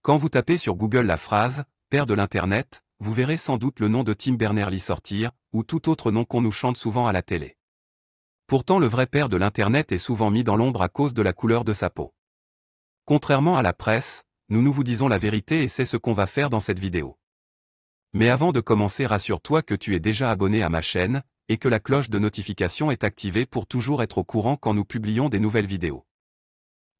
Quand vous tapez sur Google la phrase « père de l'Internet », vous verrez sans doute le nom de Tim Berners-Lee sortir, ou tout autre nom qu'on nous chante souvent à la télé. Pourtant le vrai père de l'Internet est souvent mis dans l'ombre à cause de la couleur de sa peau. Contrairement à la presse, nous vous disons la vérité et c'est ce qu'on va faire dans cette vidéo. Mais avant de commencer, rassure-toi que tu es déjà abonné à ma chaîne, et que la cloche de notification est activée pour toujours être au courant quand nous publions des nouvelles vidéos.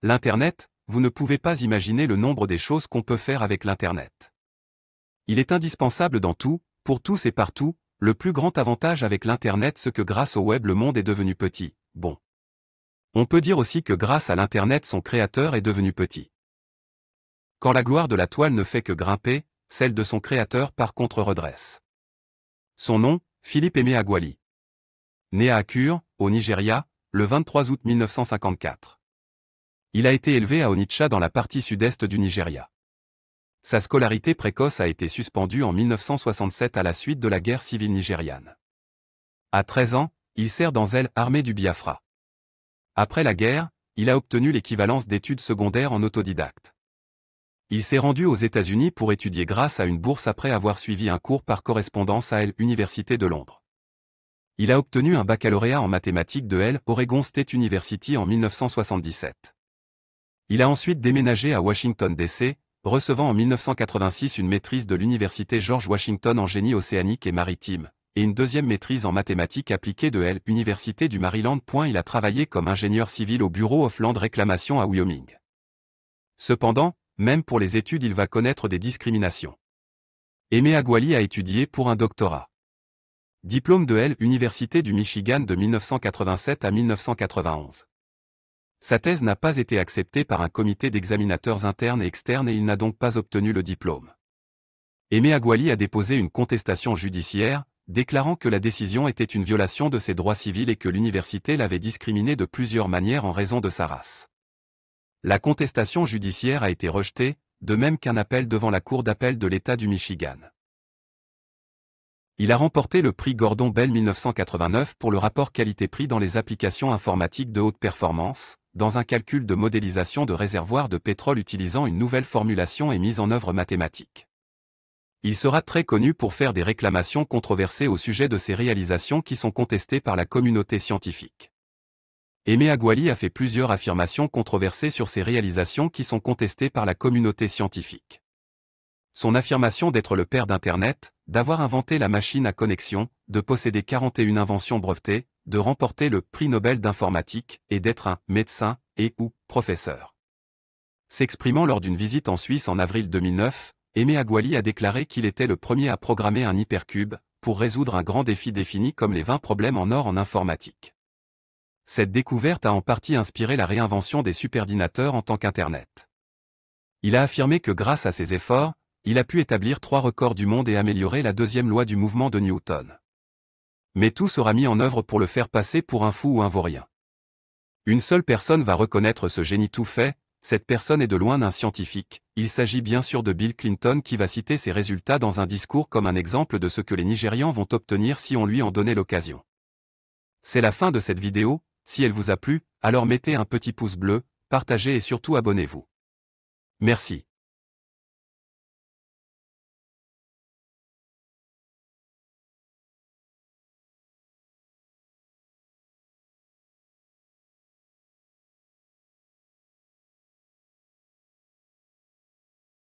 L'Internet, vous ne pouvez pas imaginer le nombre des choses qu'on peut faire avec l'Internet. Il est indispensable dans tout, pour tous et partout. Le plus grand avantage avec l'Internet, c'est que grâce au web le monde est devenu petit. Bon. On peut dire aussi que grâce à l'Internet son créateur est devenu petit. Quand la gloire de la toile ne fait que grimper, celle de son créateur par contre redresse. Son nom, Philippe Emeagwali. Né à Akure, au Nigeria, le 23 août 1954. Il a été élevé à Onitsha dans la partie sud-est du Nigeria. Sa scolarité précoce a été suspendue en 1967 à la suite de la guerre civile nigériane. À 13 ans, il sert dans l'armée du Biafra. Après la guerre, il a obtenu l'équivalence d'études secondaires en autodidacte. Il s'est rendu aux États-Unis pour étudier grâce à une bourse après avoir suivi un cours par correspondance à l'Université de Londres. Il a obtenu un baccalauréat en mathématiques de l'Oregon State University en 1977. Il a ensuite déménagé à Washington DC, recevant en 1986 une maîtrise de l'Université George Washington en génie océanique et maritime, et une deuxième maîtrise en mathématiques appliquées de l'Université du Maryland. Il a travaillé comme ingénieur civil au Bureau of Land Reclamation à Wyoming. Cependant, même pour les études il va connaître des discriminations. Emeagwali a étudié pour un doctorat. Diplôme de l'Université du Michigan de 1987 à 1991. Sa thèse n'a pas été acceptée par un comité d'examinateurs internes et externes et il n'a donc pas obtenu le diplôme. Emeagwali a déposé une contestation judiciaire, déclarant que la décision était une violation de ses droits civils et que l'université l'avait discriminé de plusieurs manières en raison de sa race. La contestation judiciaire a été rejetée, de même qu'un appel devant la Cour d'appel de l'État du Michigan. Il a remporté le prix Gordon Bell 1989 pour le rapport qualité-prix dans les applications informatiques de haute performance, dans un calcul de modélisation de réservoirs de pétrole utilisant une nouvelle formulation et mise en œuvre mathématique. Il sera très connu pour faire des réclamations controversées au sujet de ses réalisations qui sont contestées par la communauté scientifique. Emeagwali a fait plusieurs affirmations controversées sur ses réalisations qui sont contestées par la communauté scientifique. Son affirmation d'être le père d'Internet, d'avoir inventé la machine à connexion, de posséder 41 inventions brevetées, de remporter le prix Nobel d'informatique, et d'être un médecin, ou professeur. S'exprimant lors d'une visite en Suisse en avril 2009, Emeagwali a déclaré qu'il était le premier à programmer un hypercube, pour résoudre un grand défi défini comme les 20 problèmes en or en informatique. Cette découverte a en partie inspiré la réinvention des superdinateurs en tant qu'Internet. Il a affirmé que grâce à ses efforts, il a pu établir 3 records du monde et améliorer la deuxième loi du mouvement de Newton. Mais tout sera mis en œuvre pour le faire passer pour un fou ou un vaurien. Une seule personne va reconnaître ce génie tout fait, cette personne est de loin un scientifique, il s'agit bien sûr de Bill Clinton qui va citer ses résultats dans un discours comme un exemple de ce que les Nigérians vont obtenir si on lui en donnait l'occasion. C'est la fin de cette vidéo, si elle vous a plu, alors mettez un petit pouce bleu, partagez et surtout abonnez-vous. Merci.